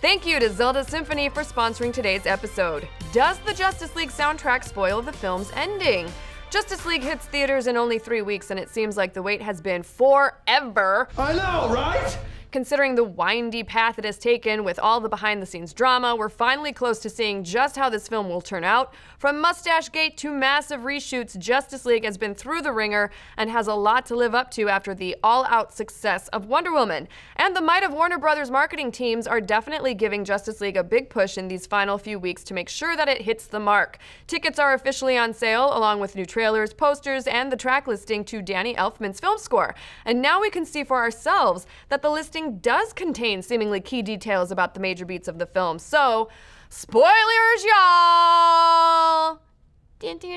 Thank you to Zelda Symphony for sponsoring today's episode. Does the Justice League soundtrack spoil the film's ending? Justice League hits theaters in only 3 weeks, and it seems like the wait has been forever. I know, right? Considering the windy path it has taken with all the behind-the-scenes drama, we're finally close to seeing just how this film will turn out. From Mustache Gate to massive reshoots, Justice League has been through the ringer and has a lot to live up to after the all-out success of Wonder Woman. And the might of Warner Brothers marketing teams are definitely giving Justice League a big push in these final few weeks to make sure that it hits the mark. Tickets are officially on sale, along with new trailers, posters, and the track listing to Danny Elfman's film score. And now we can see for ourselves that the listing does contain seemingly key details about the major beats of the film. So, spoilers, y'all! Itchy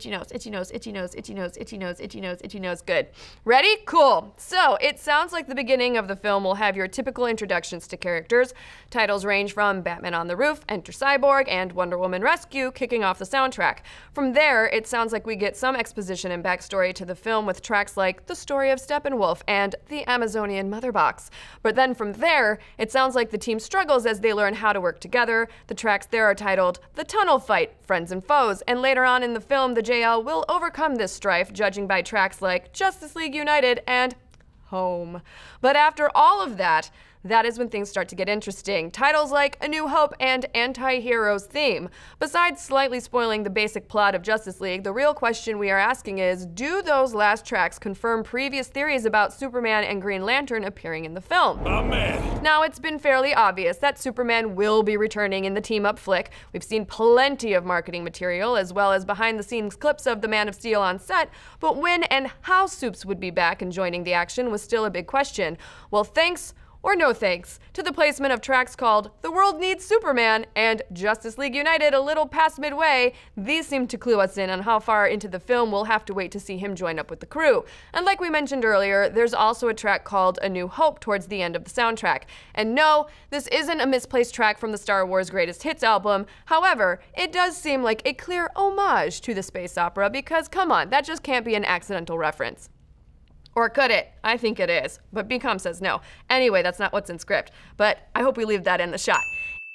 nose, itchy nose, itchy nose, itchy nose, itchy nose, itchy nose, itchy nose. Good. Ready? Cool. So, it sounds like the beginning of the film will have your typical introductions to characters. Titles range from Batman on the Roof, Enter Cyborg, and Wonder Woman Rescue, kicking off the soundtrack. From there, it sounds like we get some exposition and backstory to the film with tracks like The Story of Steppenwolf and The Amazonian Mother Box. But then from there, it sounds like the team struggles as they learn how to work together. The tracks there are titled The Tunnel Fight, Friends and Foes, and later on in the film, the JL will overcome this strife, judging by tracks like Justice League United and Home. But after all of that is when things start to get interesting. Titles like A New Hope and Anti-Heroes Theme. Besides slightly spoiling the basic plot of Justice League, the real question we are asking is, do those last tracks confirm previous theories about Superman and Green Lantern appearing in the film? Amen. Now, it's been fairly obvious that Superman will be returning in the team-up flick. We've seen plenty of marketing material, as well as behind-the-scenes clips of the Man of Steel on set, but when and how Supes would be back and joining the action was still a big question. Well, thanks or no thanks to the placement of tracks called The World Needs Superman and Justice League United a little past midway, these seem to clue us in on how far into the film we'll have to wait to see him join up with the crew. And like we mentioned earlier, there's also a track called A New Hope towards the end of the soundtrack. And no, this isn't a misplaced track from the Star Wars Greatest Hits album. However, it does seem like a clear homage to the space opera because, come on, that just can't be an accidental reference. Or could it? I think it is, but BCom says no. Anyway, that's not what's in script, but I hope we leave that in the shot.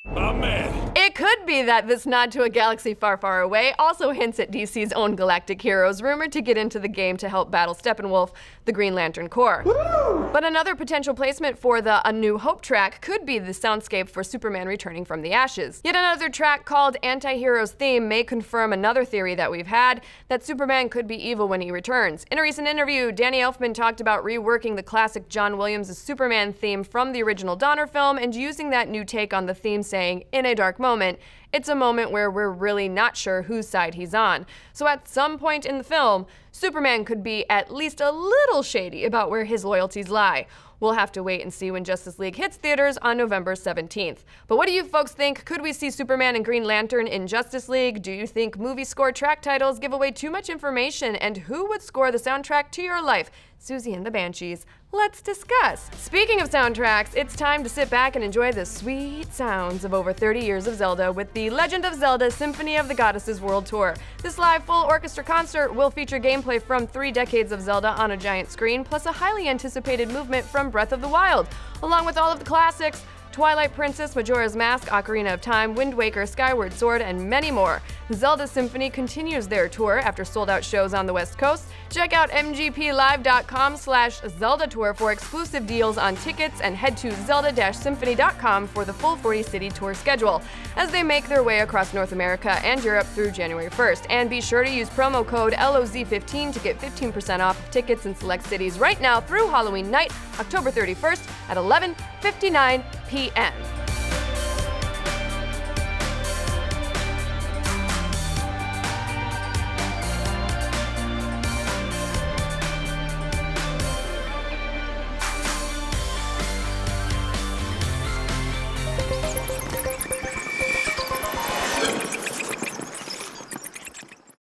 Amen. It could be that this nod to a galaxy far, far away also hints at DC's own galactic heroes rumored to get into the game to help battle Steppenwolf, the Green Lantern Corps. Woo! But another potential placement for the A New Hope track could be the soundscape for Superman returning from the ashes. Yet another track called Anti-Heroes Theme may confirm another theory that we've had, that Superman could be evil when he returns. In a recent interview, Danny Elfman talked about reworking the classic John Williams' Superman theme from the original Donner film and using that new take on the theme, saying, in a dark moment, it's a moment where we're really not sure whose side he's on. So at some point in the film, Superman could be at least a little shady about where his loyalties lie. We'll have to wait and see when Justice League hits theaters on November 17th. But what do you folks think? Could we see Superman and Green Lantern in Justice League? Do you think movie score track titles give away too much information? And who would score the soundtrack to your life? Susie and the Banshees. Let's discuss. Speaking of soundtracks, it's time to sit back and enjoy the sweet sounds of over 30 years of Zelda with the Legend of Zelda Symphony of the Goddesses World Tour. This live full orchestra concert will feature gameplay from 3 decades of Zelda on a giant screen, plus a highly anticipated movement from Breath of the Wild, along with all of the classics, Twilight Princess, Majora's Mask, Ocarina of Time, Wind Waker, Skyward Sword, and many more. Zelda Symphony continues their tour after sold-out shows on the West Coast. Check out mgplive.com/Zelda Tour for exclusive deals on tickets and head to zelda-symphony.com for the full 40-city tour schedule as they make their way across North America and Europe through January 1st. And be sure to use promo code LOZ15 to get 15% off of tickets in select cities right now through Halloween night, October 31st at 11:59 p.m.